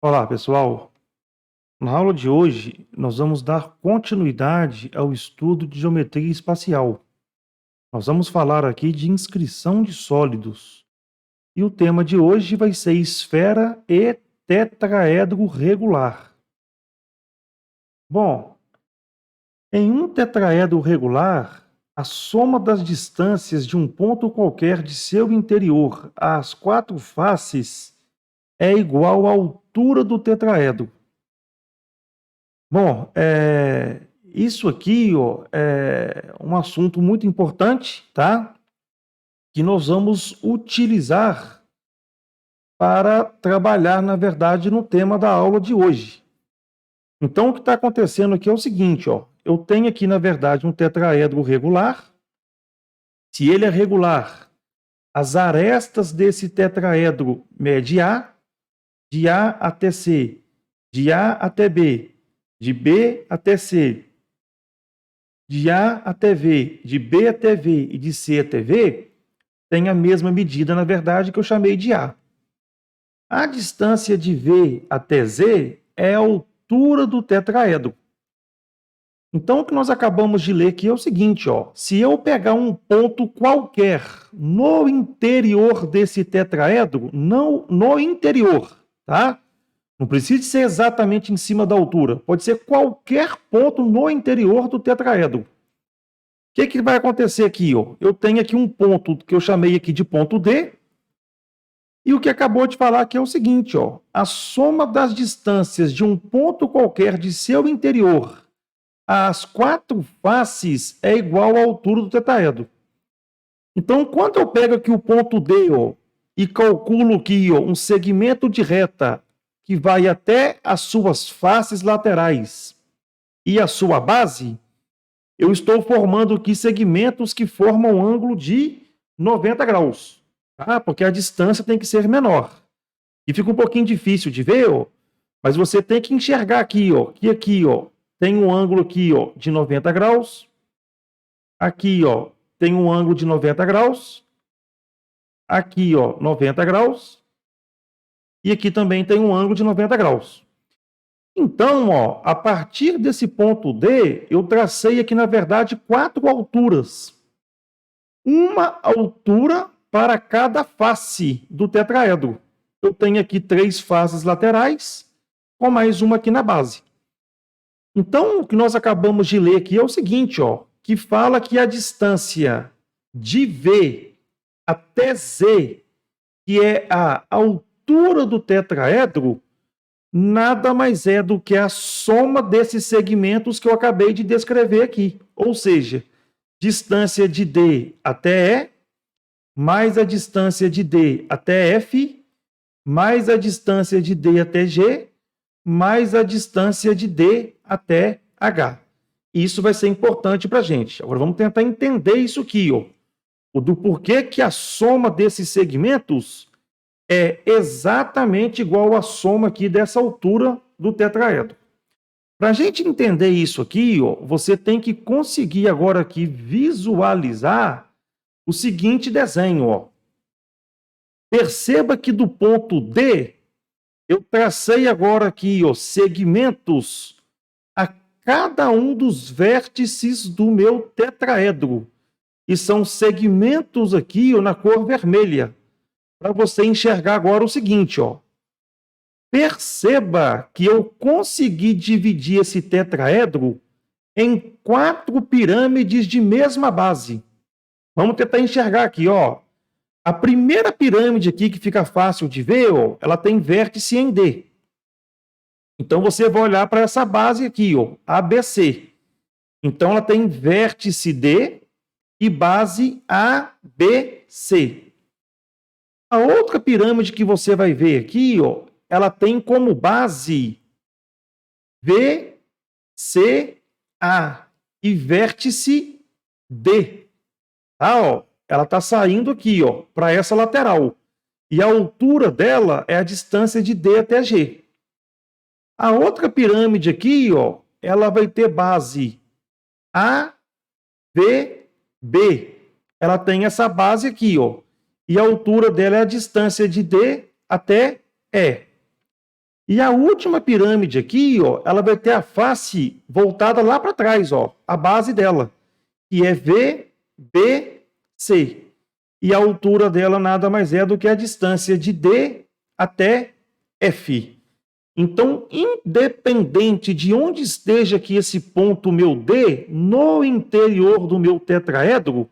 Olá, pessoal. Na aula de hoje, nós vamos dar continuidade ao estudo de geometria espacial. Nós vamos falar aqui de inscrição de sólidos. E o tema de hoje vai ser esfera e tetraedro regular. Bom, em um tetraedro regular, a soma das distâncias de um ponto qualquer de seu interior às quatro faces é igual à altura do tetraedro. Bom, isso aqui, ó, é um assunto muito importante, tá? Que nós vamos utilizar para trabalhar, na verdade, no tema da aula de hoje. Então, o que está acontecendo aqui é o seguinte, ó. Eu tenho aqui, na verdade, um tetraedro regular. Se ele é regular, as arestas desse tetraedro mede A, de A até C, de A até B, de B até C, de A até V, de B até V e de C até V, tem a mesma medida, na verdade, que eu chamei de A. A distância de V até Z é a altura do tetraedro. Então, o que nós acabamos de ler aqui é o seguinte, ó. Se eu pegar um ponto qualquer no interior desse tetraedro, não no interior, tá? Não precisa ser exatamente em cima da altura. Pode ser qualquer ponto no interior do tetraedro. O que vai acontecer aqui? Ó? Eu tenho aqui um ponto que eu chamei aqui de ponto D, e o que acabou de falar aqui é o seguinte, ó, a soma das distâncias de um ponto qualquer de seu interior às quatro faces é igual à altura do tetraedro. Então, quando eu pego aqui o ponto D, ó, e calculo aqui, ó, um segmento de reta que vai até as suas faces laterais e a sua base, eu estou formando aqui segmentos que formam um ângulo de 90 graus, tá? Porque a distância tem que ser menor. E fica um pouquinho difícil de ver, ó, mas você tem que enxergar aqui, ó, que aqui, ó, tem um ângulo aqui, ó, de 90 graus. Aqui, ó, tem um ângulo de 90 graus. Aqui, ó, 90 graus. E aqui também tem um ângulo de 90 graus. Então, ó, a partir desse ponto D, eu tracei aqui, na verdade, quatro alturas. Uma altura para cada face do tetraedro. Eu tenho aqui três faces laterais, com mais uma aqui na base. Então, o que nós acabamos de ler aqui é o seguinte, ó, que fala que a distância de V até Z, que é a altura do tetraedro, nada mais é do que a soma desses segmentos que eu acabei de descrever aqui. Ou seja, distância de D até E, mais a distância de D até F, mais a distância de D até G, mais a distância de D até H. Isso vai ser importante para a gente. Agora vamos tentar entender isso aqui, ó. O do porquê que a soma desses segmentos é exatamente igual à soma aqui dessa altura do tetraedro. Para a gente entender isso aqui, ó, você tem que conseguir agora aqui visualizar o seguinte desenho, ó. Perceba que do ponto D, eu tracei agora aqui, ó, segmentos a cada um dos vértices do meu tetraedro. E são segmentos aqui, ó, na cor vermelha. Para você enxergar agora o seguinte, ó. Perceba que eu consegui dividir esse tetraedro em quatro pirâmides de mesma base. Vamos tentar enxergar aqui, ó. A primeira pirâmide aqui, que fica fácil de ver, ó, ela tem vértice em D. Então, você vai olhar para essa base aqui, ó, ABC. Então, ela tem vértice D e base ABC. A outra pirâmide que você vai ver aqui, ó, ela tem como base VCA e vértice D. Tá, ó, ela está saindo aqui, ó, para essa lateral. E a altura dela é a distância de D até G. A outra pirâmide aqui, ó, ela vai ter base AVB. Ela tem essa base aqui, ó. E a altura dela é a distância de D até E. E a última pirâmide aqui, ó, ela vai ter a face voltada lá para trás, ó, a base dela, que é VBC. E a altura dela nada mais é do que a distância de D até F. Então, independente de onde esteja aqui esse ponto meu D, no interior do meu tetraedro,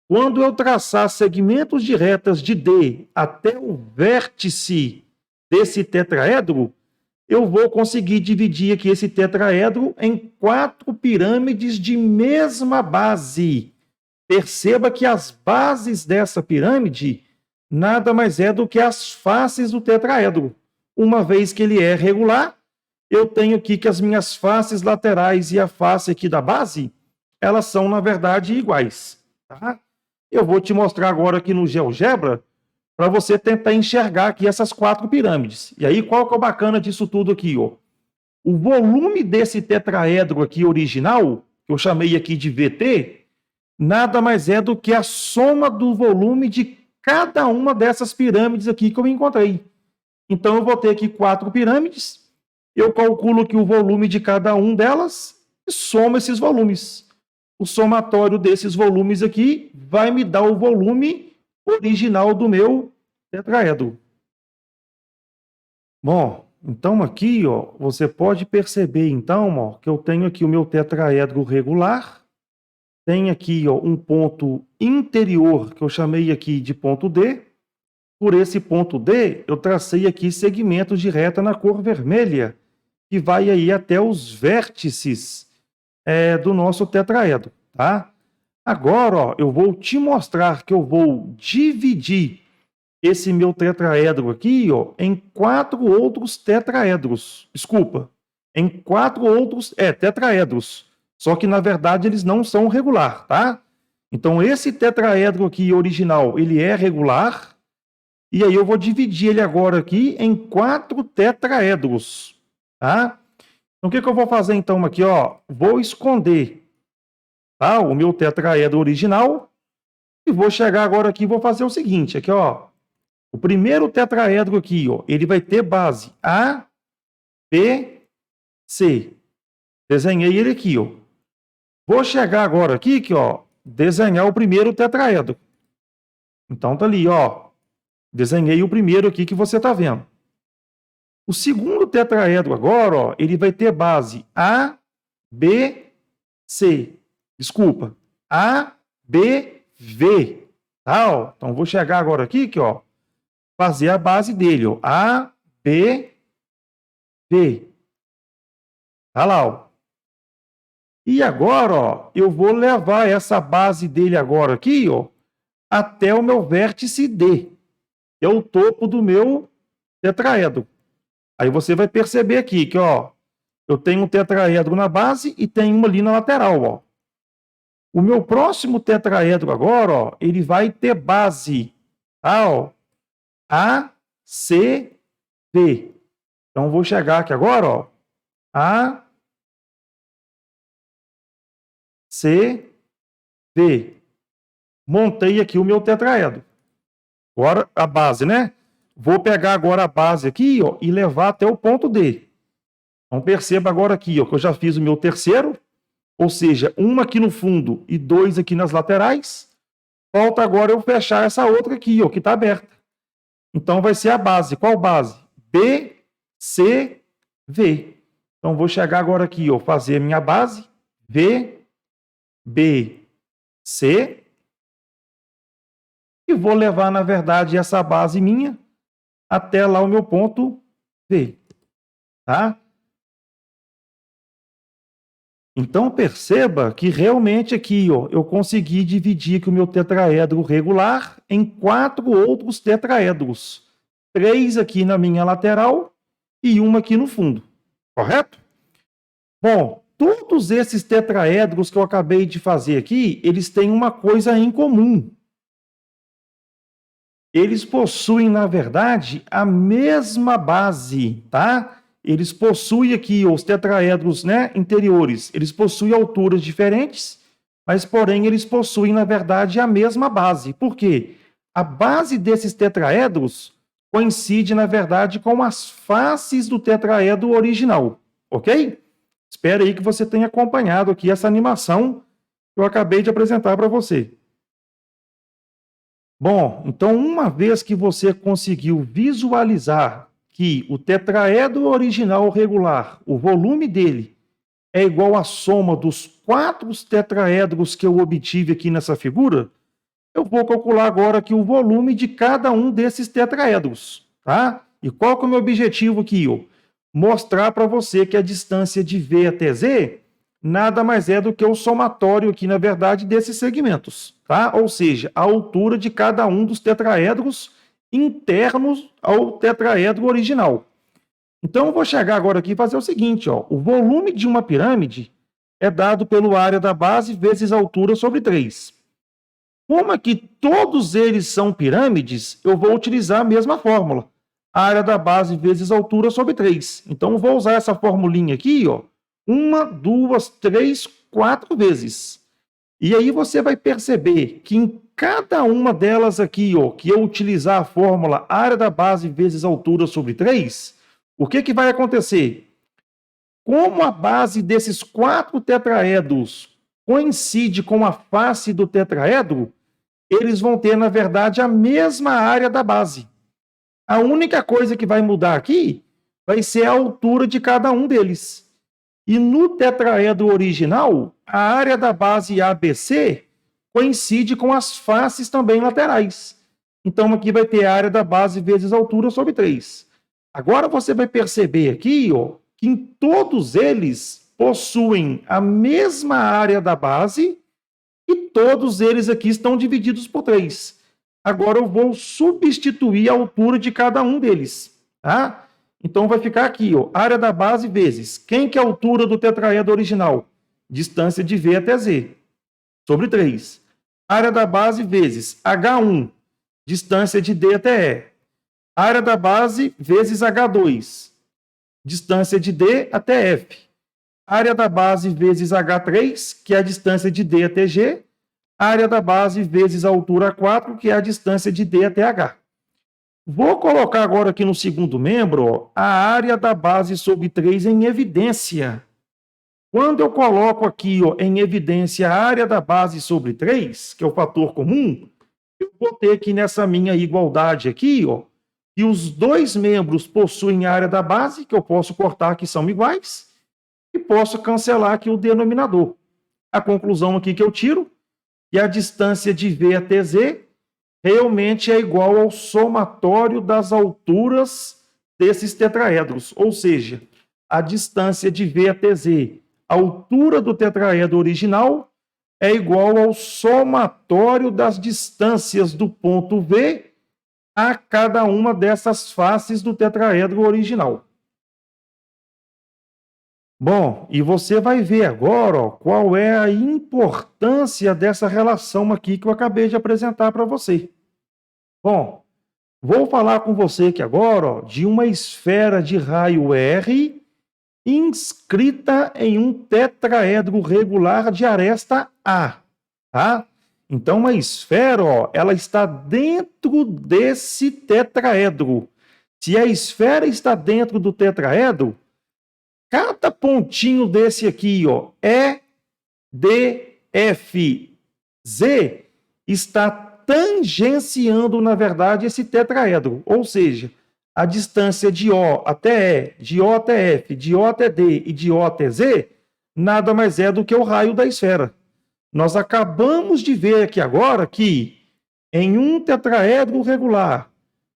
quando eu traçar segmentos de retas de D até o vértice desse tetraedro, eu vou conseguir dividir aqui esse tetraedro em 4 pirâmides de mesma base. Perceba que as bases dessa pirâmide nada mais é do que as faces do tetraedro. Uma vez que ele é regular, eu tenho aqui que as minhas faces laterais e a face aqui da base, elas são, na verdade, iguais. Tá? Eu vou te mostrar agora aqui no GeoGebra para você tentar enxergar aqui essas 4 pirâmides. E aí, qual que é o bacana disso tudo aqui? Ó? O volume desse tetraedro aqui original, que eu chamei aqui de VT, nada mais é do que a soma do volume de cada uma dessas pirâmides aqui que eu encontrei. Então, eu vou ter aqui 4 pirâmides, eu calculo aqui o volume de cada uma delas e somo esses volumes. O somatório desses volumes aqui vai me dar o volume original do meu tetraedro. Bom, então aqui, ó, você pode perceber então, ó, que eu tenho aqui o meu tetraedro regular, tem aqui, ó, um ponto interior que eu chamei aqui de ponto D. Por esse ponto D, eu tracei aqui segmentos de reta na cor vermelha, que vai aí até os vértices do nosso tetraedro, tá? Agora, ó, eu vou te mostrar que eu vou dividir esse meu tetraedro aqui, ó, em 4 outros tetraedros. Desculpa, em 4 outros tetraedros. Só que, na verdade, eles não são regular, tá? Então, esse tetraedro aqui original, ele é regular. E aí eu vou dividir ele agora aqui em 4 tetraedros, tá? Então, o que eu vou fazer então aqui, ó? Vou esconder, tá, o meu tetraedro original e vou chegar agora aqui e vou fazer o seguinte, aqui, ó. O primeiro tetraedro aqui, ó, ele vai ter base A, B, C. Desenhei ele aqui, ó. Vou chegar agora aqui, ó, desenhar o primeiro tetraedro. Então tá ali, ó. Desenhei o primeiro aqui que você está vendo. O segundo tetraedro agora, ó, ele vai ter base A, B, C. Desculpa, A, B, V. Tá, ó. Então, vou chegar agora aqui, ó, fazer a base dele, ó. A, B, V. Tá lá, ó. E agora, ó, eu vou levar essa base dele agora aqui, ó, até o meu vértice D. É o topo do meu tetraedro. Aí você vai perceber aqui que, ó, eu tenho um tetraedro na base e tenho uma ali na lateral, ó. O meu próximo tetraedro agora, ó, ele vai ter base, tá, ó, A, C, V. Então, eu vou chegar aqui agora, ó, A, C, V. Montei aqui o meu tetraedro. Agora, a base, né? Vou pegar agora a base aqui, ó, e levar até o ponto D. Então, perceba agora aqui, ó, que eu já fiz o meu terceiro, ou seja, uma aqui no fundo e 2 aqui nas laterais. Falta agora eu fechar essa outra aqui, ó, que está aberta. Então, vai ser a base. Qual base? B, C, V. Então, vou chegar agora aqui, ó, fazer a minha base. V, B, C. E vou levar, na verdade, essa base minha até lá o meu ponto V. Tá? Então, perceba que realmente aqui, ó, eu consegui dividir aqui o meu tetraedro regular em 4 outros tetraedros. 3 aqui na minha lateral e uma aqui no fundo. Correto? Bom, todos esses tetraedros que eu acabei de fazer aqui, eles têm uma coisa em comum. Eles possuem, na verdade, a mesma base, tá? Eles possuem aqui, os tetraedros, né, interiores, eles possuem alturas diferentes, mas, porém, eles possuem, na verdade, a mesma base. Por quê? A base desses tetraedros coincide, na verdade, com as faces do tetraedro original, ok? Espero aí que você tenha acompanhado aqui essa animação que eu acabei de apresentar para você. Bom, então uma vez que você conseguiu visualizar que o tetraedro original regular, o volume dele, é igual à soma dos 4 tetraedros que eu obtive aqui nessa figura, eu vou calcular agora aqui o volume de cada um desses tetraedros, tá? E qual que é o meu objetivo aqui? Mostrar para você que a distância de V até Z nada mais é do que o somatório aqui, na verdade, desses segmentos, tá? Ou seja, a altura de cada um dos tetraedros internos ao tetraedro original. Então, eu vou chegar agora aqui e fazer o seguinte, ó. O volume de uma pirâmide é dado pelo área da base vezes a altura sobre 3. Como aqui todos eles são pirâmides, eu vou utilizar a mesma fórmula. Área da base vezes altura sobre 3. Então, eu vou usar essa formulinha aqui, ó. 1, 2, 3, 4 vezes. E aí você vai perceber que em cada uma delas aqui, ó, que eu utilizar a fórmula área da base vezes altura sobre 3, o que vai acontecer? Como a base desses 4 tetraedros coincide com a face do tetraedro, eles vão ter, na verdade, a mesma área da base. A única coisa que vai mudar aqui vai ser a altura de cada um deles. E no tetraedro original, a área da base ABC coincide com as faces também laterais. Então, aqui vai ter a área da base vezes a altura sobre 3. Agora, você vai perceber aqui, ó, que em todos eles possuem a mesma área da base e todos eles aqui estão divididos por 3. Agora eu vou substituir a altura de cada um deles, tá? Então vai ficar aqui, ó, área da base vezes. Quem que é a altura do tetraedro original? Distância de V até Z, sobre 3. Área da base vezes H1, distância de D até E. Área da base vezes H2, distância de D até F. Área da base vezes H3, que é a distância de D até G. Área da base vezes a altura 4, que é a distância de D até H. Vou colocar agora aqui no segundo membro, ó, a área da base sobre 3 em evidência. Quando eu coloco aqui, ó, em evidência a área da base sobre 3, que é o fator comum, eu vou ter aqui nessa minha igualdade aqui, ó, que os dois membros possuem a área da base, que eu posso cortar que são iguais, e posso cancelar aqui o denominador. A conclusão aqui que eu tiro, que a distância de V até Z realmente é igual ao somatório das alturas desses tetraedros. Ou seja, a distância de V até Z, a altura do tetraedro original, é igual ao somatório das distâncias do ponto V a cada uma dessas faces do tetraedro original. Bom, e você vai ver agora, ó, qual é a importância dessa relação aqui que eu acabei de apresentar para você. Bom, vou falar com você aqui agora, ó, de uma esfera de raio R inscrita em um tetraedro regular de aresta A, tá? Então, uma esfera, ó, ela está dentro desse tetraedro. Se a esfera está dentro do tetraedro, cada pontinho desse aqui, ó, E, D, F, Z, está tangenciando, na verdade, esse tetraedro. Ou seja, a distância de O até E, de O até F, de O até D e de O até Z, nada mais é do que o raio da esfera. Nós acabamos de ver aqui agora que, em um tetraedro regular,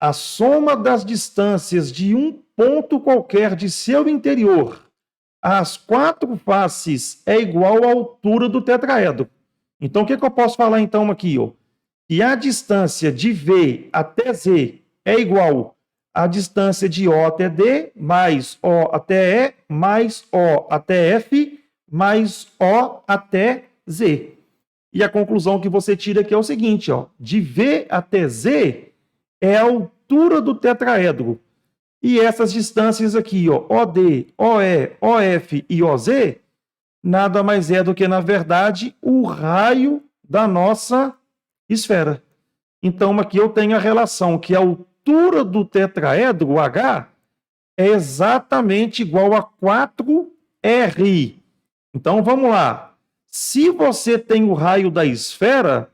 a soma das distâncias de um ponto qualquer de seu interior às 4 faces é igual à altura do tetraedro. Então, o que eu posso falar então aqui? Ó? Que a distância de V até Z é igual à distância de O até D, mais O até E, mais O até F, mais O até Z. E a conclusão que você tira aqui é o seguinte, ó, de V até Z é a altura do tetraedro. E essas distâncias aqui, ó, OD, OE, OF e OZ, nada mais é do que, na verdade, o raio da nossa esfera. Então, aqui eu tenho a relação que a altura do tetraedro, H, é exatamente igual a 4R. Então, vamos lá. Se você tem o raio da esfera,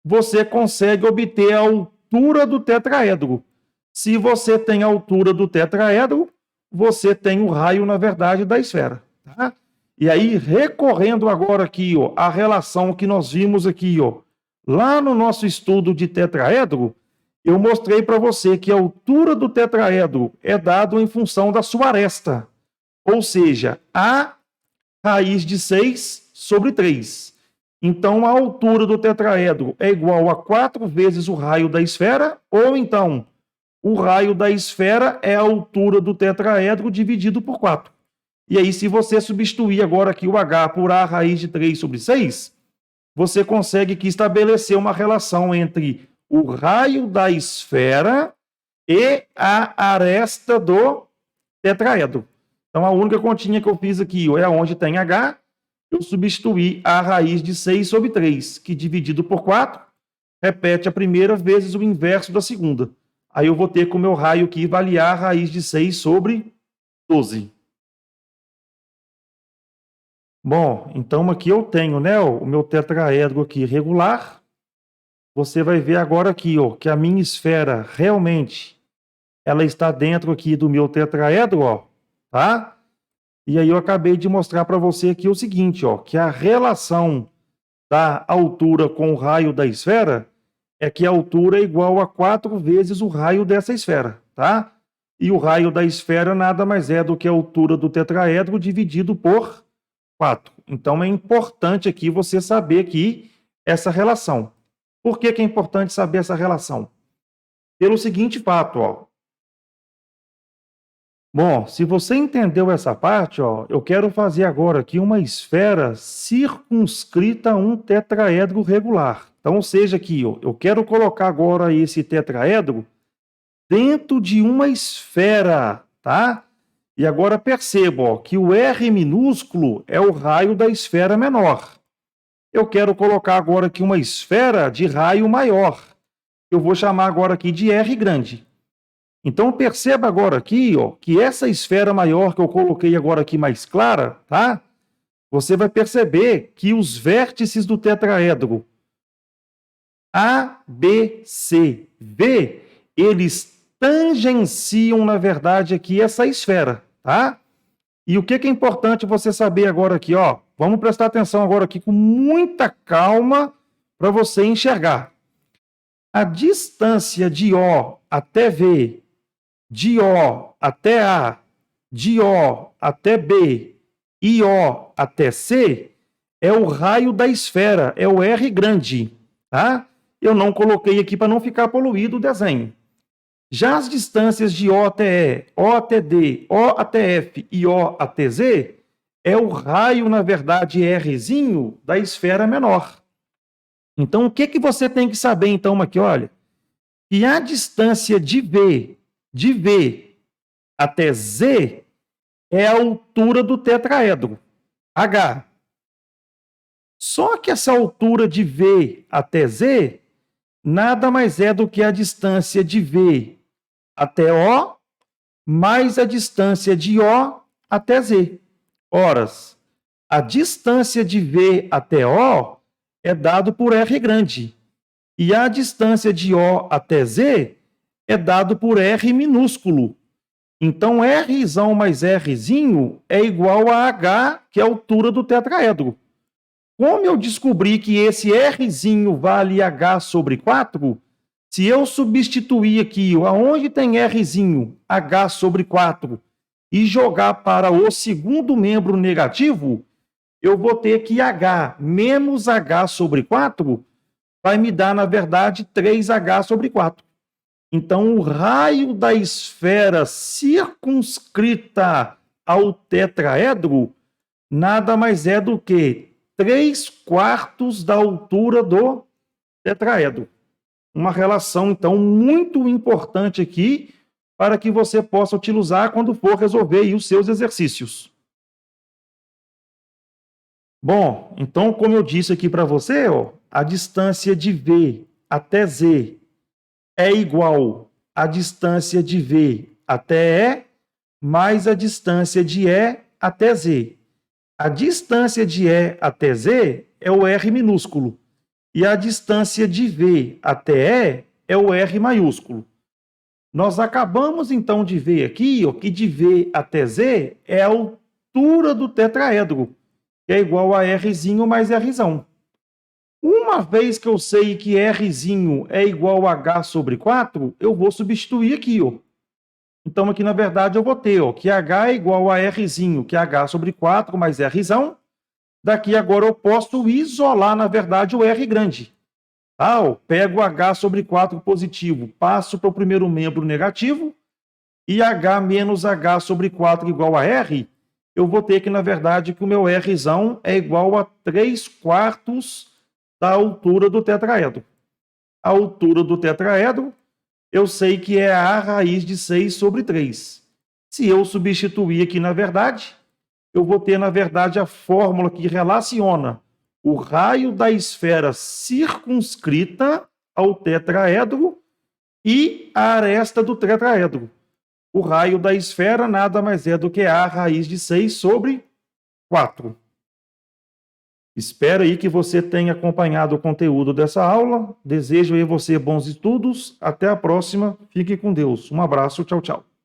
você consegue obter a altura do tetraedro. Se você tem a altura do tetraedro, você tem o raio, na verdade, da esfera. Tá? E aí, recorrendo agora aqui, ó, a relação que nós vimos aqui, ó, lá no nosso estudo de tetraedro, eu mostrei para você que a altura do tetraedro é dado em função da sua aresta, ou seja, a raiz de 6 sobre 3. Então, a altura do tetraedro é igual a 4 vezes o raio da esfera, ou então, o raio da esfera é a altura do tetraedro dividido por 4. E aí, se você substituir agora aqui o H por A raiz de 3 sobre 6, você consegue aqui estabelecer uma relação entre o raio da esfera e a aresta do tetraedro. Então, a única continha que eu fiz aqui é onde tem H, eu substituí a raiz de 6 sobre 3, que dividido por 4, repete a primeira vezes o inverso da segunda. Aí eu vou ter com o meu raio aqui avaliar a raiz de 6 sobre 12. Bom, então aqui eu tenho, né, o meu tetraedro aqui regular. Você vai ver agora aqui, ó, que a minha esfera realmente ela está dentro aqui do meu tetraedro, ó, tá? E aí eu acabei de mostrar para você aqui o seguinte, ó, que a relação da altura com o raio da esfera é que a altura é igual a 4 vezes o raio dessa esfera, tá? E o raio da esfera nada mais é do que a altura do tetraedro dividido por 4. Então é importante aqui você saber aqui essa relação. Por que é importante saber essa relação? Pelo seguinte fato, ó. Bom, se você entendeu essa parte, ó, eu quero fazer agora aqui uma esfera circunscrita a um tetraedro regular. Então, ou seja, aqui, ó, eu quero colocar agora esse tetraedro dentro de uma esfera, tá? E agora perceba, ó, que o R minúsculo é o raio da esfera menor. Eu quero colocar agora aqui uma esfera de raio maior. Eu vou chamar agora aqui de R grande. Então, perceba agora aqui, ó, que essa esfera maior que eu coloquei agora aqui mais clara, tá? Você vai perceber que os vértices do tetraedro A, B, C, V, eles tangenciam, na verdade, aqui essa esfera, tá? E o que é importante você saber agora aqui, ó? Vamos prestar atenção agora aqui com muita calma para você enxergar. A distância de O até V, de O até A, de O até B e O até C é o raio da esfera, é o R grande, tá? Eu não coloquei aqui para não ficar poluído o desenho. Já as distâncias de O até E, O até D, O até F e O até Z é o raio, na verdade, Rzinho da esfera menor. Então, o que você tem que saber, então, aqui, olha, que a distância de V até Z é a altura do tetraedro, H. Só que essa altura de V até Z nada mais é do que a distância de V até O mais a distância de O até Z. Ora, a distância de V até O é dado por R grande. E a distância de O até Z é dado por R minúsculo. Então, Rzão mais Rzinho é igual a H, que é a altura do tetraedro. Como eu descobri que esse Rzinho vale H sobre 4, se eu substituir aqui, aonde tem Rzinho, H sobre 4, e jogar para o segundo membro negativo, eu vou ter que H menos H sobre 4 vai me dar, na verdade, 3H sobre 4. Então, o raio da esfera circunscrita ao tetraedro nada mais é do que 3/4 da altura do tetraedro. Uma relação, então, muito importante aqui para que você possa utilizar quando for resolver aí os seus exercícios. Bom, então, como eu disse aqui para você, ó, a distância de V até Z é igual a distância de V até E mais a distância de E até Z. A distância de E até Z é o R minúsculo e a distância de V até E é o R maiúsculo. Nós acabamos, então, de ver aqui que de V até Z é a altura do tetraedro, que é igual a Rzinho mais Rzão. Uma vez que eu sei que Rzinho é igual a H sobre 4, eu vou substituir aqui. Então, aqui, na verdade, eu vou ter que H é igual a Rzinho, que é H sobre 4 mais Rzão. Daqui, agora, eu posso isolar, na verdade, o R grande. Eu pego H sobre 4 positivo, passo para o primeiro membro negativo, e H menos H sobre 4 igual a R, eu vou ter que, na verdade, que o meu Rzão é igual a 3/4 da altura do tetraedro. A altura do tetraedro, eu sei que é a raiz de 6 sobre 3. Se eu substituir aqui, na verdade, eu vou ter, na verdade, a fórmula que relaciona o raio da esfera circunscrita ao tetraedro e a aresta do tetraedro. O raio da esfera nada mais é do que a raiz de 6 sobre 4. Espero aí que você tenha acompanhado o conteúdo dessa aula. Desejo aí você bons estudos. Até a próxima. Fique com Deus. Um abraço. Tchau, tchau.